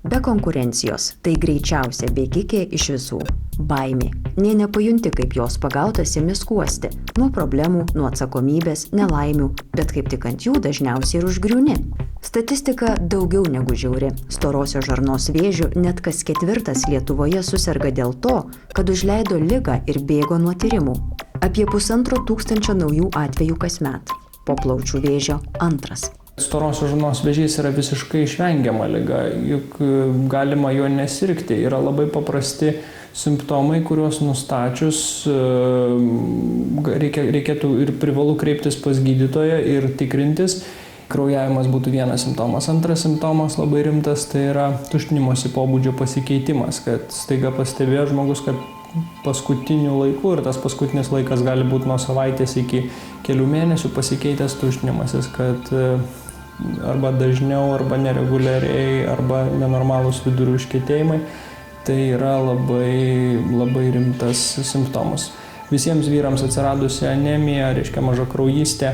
Be konkurencijos tai greičiausia bėgikė iš visų. Baimė. Nė nepajunti, kaip jos pagautas imi skuosti. Nuo problemų, nuo atsakomybės, nelaimių, bet kaip tik ant jų dažniausiai ir užgriūni. Statistika daugiau negu žiauri. Storosios žarnos vėžiu net kas 4 Lietuvoje suserga dėl to, kad užleido ligą ir bėgo nuo tyrimų. Apie 1500 naujų atvejų kasmet. Po plaučių vėžio 2. Storosios žarnos vėžys yra visiškai išvengiama liga, juk galima jo nesirgti. Yra labai paprasti simptomai, kuriuos nustačius reikėtų ir privalu kreiptis pas gydytoją ir tikrintis. Kraujavimas būtų vienas simptomas. Antras simptomas labai rimtas, tai yra tuštinimosi pobūdžio pasikeitimas, kad staiga pastebėjo žmogus, kad paskutiniu laiku, ir tas paskutinis laikas gali būti nuo savaitės iki kelių mėnesių, pasikeitęs tuštinimasis, kad arba dažniau, arba nereguliariai, arba nenormalūs vidurių užkietėjimai, tai yra labai rimtas simptomas. Visiems vyrams atsiradusi anemija, reiškia mažakraujystė,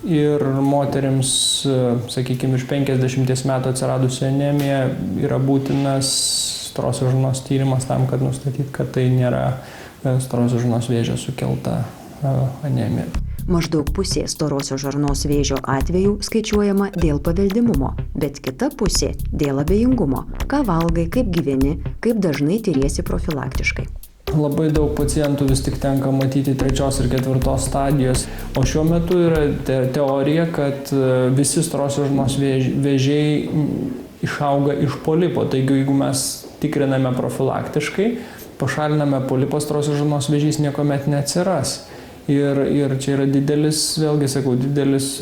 ir moterims, sakykime, iš 50 metų atsiradusi anemija yra būtinas storosios žarnos tyrimas tam, kad nustatyti, kad tai nėra storosios žarnos vėžio sukelta anemija. Maždaug pusė storosios žarnos vėžio atvejų skaičiuojama dėl paveldimumo, bet kita pusė dėl abejingumo. Ką valgai, kaip gyveni, kaip dažnai tyriesi profilaktiškai. Labai daug pacientų vis tik tenka matyti 3. ir 4. stadijos, o šiuo metu yra teorija, kad visi storosios žarnos vėžiai išauga iš polipo. Taigi, jeigu mes tikriname profilaktiškai, pašaliname polipą, storosios žarnos vėžys niekuomet neatsiras. Ir čia yra didelis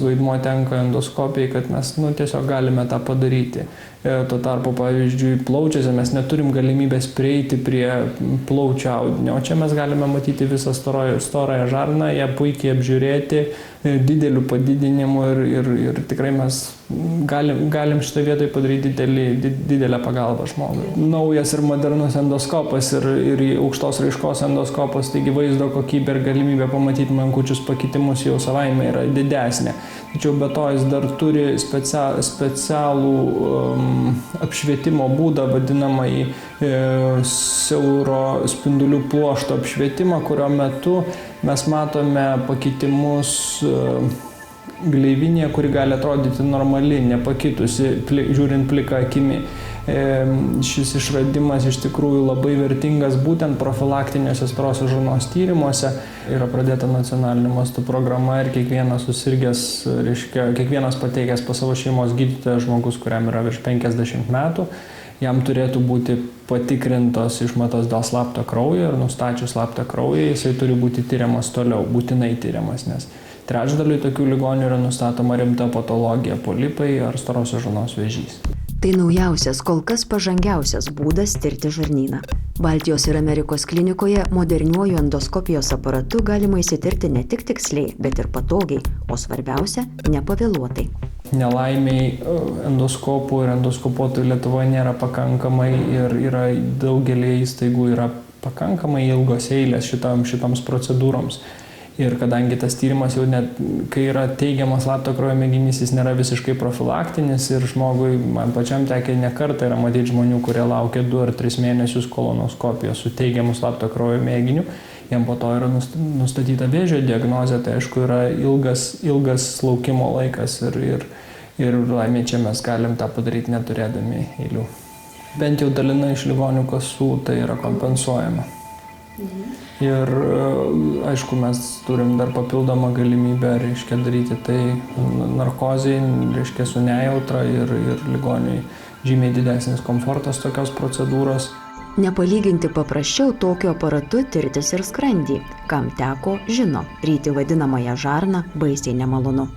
vaidmuo tenka endoskopijai, kad mes tiesiog galime tą padaryti. Tuo tarpu, pavyzdžiui, plaučiuose mes neturim galimybės prieiti prie plaučių audinio, o čia mes galime matyti visą storąją žarną, ją puikiai apžiūrėti, dideliu padidinimu ir tikrai mes galim šitą vietoj padaryti didelę pagalbą žmogui. Naujas ir modernus endoskopas ir aukštos raiškos endoskopas, taigi vaizdo kokybė ir galimybė pamatyti menkučius pakitimus jau savaime yra didesnė. Tačiau be to jis dar turi specialų apšvietimo būdą, vadinamąjį siauro spindulių pluošto apšvietimą, kurio metu mes matome pakitimus gleivinėje, kuri gali atrodyti normali, nepakitusi, žiūrint plika akimi. Šis išradimas iš tikrųjų labai vertingas būtent profilaktiniuose storosios žarnos tyrimuose. Yra pradėta nacionaliniu mastu programa ir kiekvienas susirgęs, kiekvienas pateikęs pas savo šeimos gydytoją žmogus, kuriam yra virš 50 metų, jam turėtų būti patikrintos išmatos dėl slapto kraujo ir nustačius slaptą kraują jisai turi būti tyriamas toliau, būtinai tyriamas, nes trečdaliui tokių ligonių yra nustatoma rimta patologija, polipai ar storosios žarnos vėžys. Tai naujausias, kol kas pažangiausias būdas tirti žarnyną. Baltijos ir Amerikos klinikoje moderniuoju endoskopijos aparatu galima įsitirti ne tik tiksliai, bet ir patogiai, o svarbiausia – nepavėluotai. Nelaimiai endoskopų ir endoskopuotojų Lietuvoje nėra pakankamai ir yra daugelį įstaigų yra pakankamai ilgos eilės šitoms procedūroms. Ir kadangi tas tyrimas jau net, kai yra teigiamas slapto kraujo mėginys, jis nėra visiškai profilaktinis ir žmogui, man pačiam tekę ne kartą yra matyti žmonių, kurie laukia 2 ar 3 mėnesius kolonoskopijos su teigiamu slapto kraujo mėginiu, jam po to yra nustatyta vėžio diagnozė, tai aišku yra ilgas laukimo laikas ir laimė čia mes galim tą padaryti neturėdami eilių. Bent jau dalinai iš ligonių kasų tai yra kompensuojama. Ir aišku, mes turim dar papildomą galimybę, daryti tai narkozei, su nejautra ir ligoniui žymiai didesnis komfortas tokios procedūros. Nepalyginti paprasčiau tokiu aparatu tirtis ir skrandį. Kam teko, žino, ryti vadinamąją žarną baisiai nemalonu.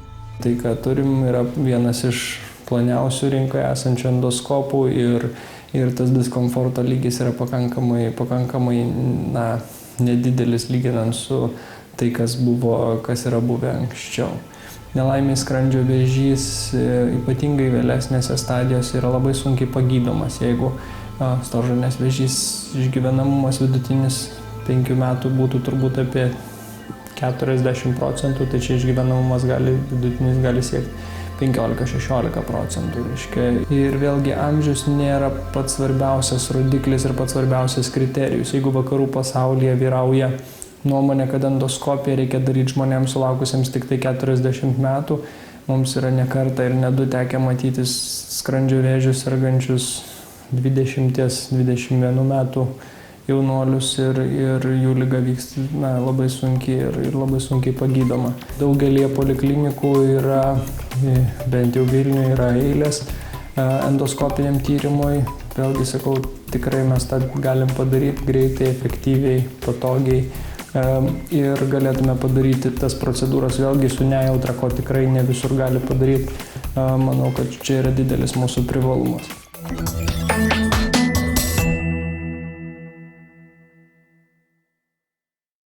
Tai, ką turim, yra vienas iš ploniausių rinkoje esančių endoskopų ir tas diskomforto lygis yra pakankamai nedidelis lyginant su tai, kas yra buvę anksčiau. Nelaimė skrandžio vėžys, ypatingai vėlesnėse stadijose, yra labai sunkiai pagydomas. Jeigu storžarnės vėžys išgyvenamumas vidutinis 5 metų būtų turbūt apie 40%, tai čia išgyvenamumas vidutinis gali siekti 15–16%. Reiškia. Ir vėlgi amžius nėra pats svarbiausias rodiklis ir pats svarbiausias kriterijus. Jeigu vakarų pasaulyje vyrauja nuomonė, kad endoskopiją reikia daryti žmonėms sulaukusiems tik tai 40 metų, mums yra ne kartą ir ne du tekę matyti skrandžio vėžių sergančius 20–21 metų jaunuolius ir jų liga vyksta labai sunkiai ir labai sunkiai pagydoma. Daugelį poliklinikų yra, bent jau Vilniuje, yra eilės endoskopiniam tyrimui. Vėlgi sakau, tikrai mes tą galim padaryti greitai, efektyviai, patogiai ir galėtume padaryti tas procedūras vėlgi su nejautra, ko tikrai ne visur gali padaryti. Manau, kad čia yra didelis mūsų privalumas.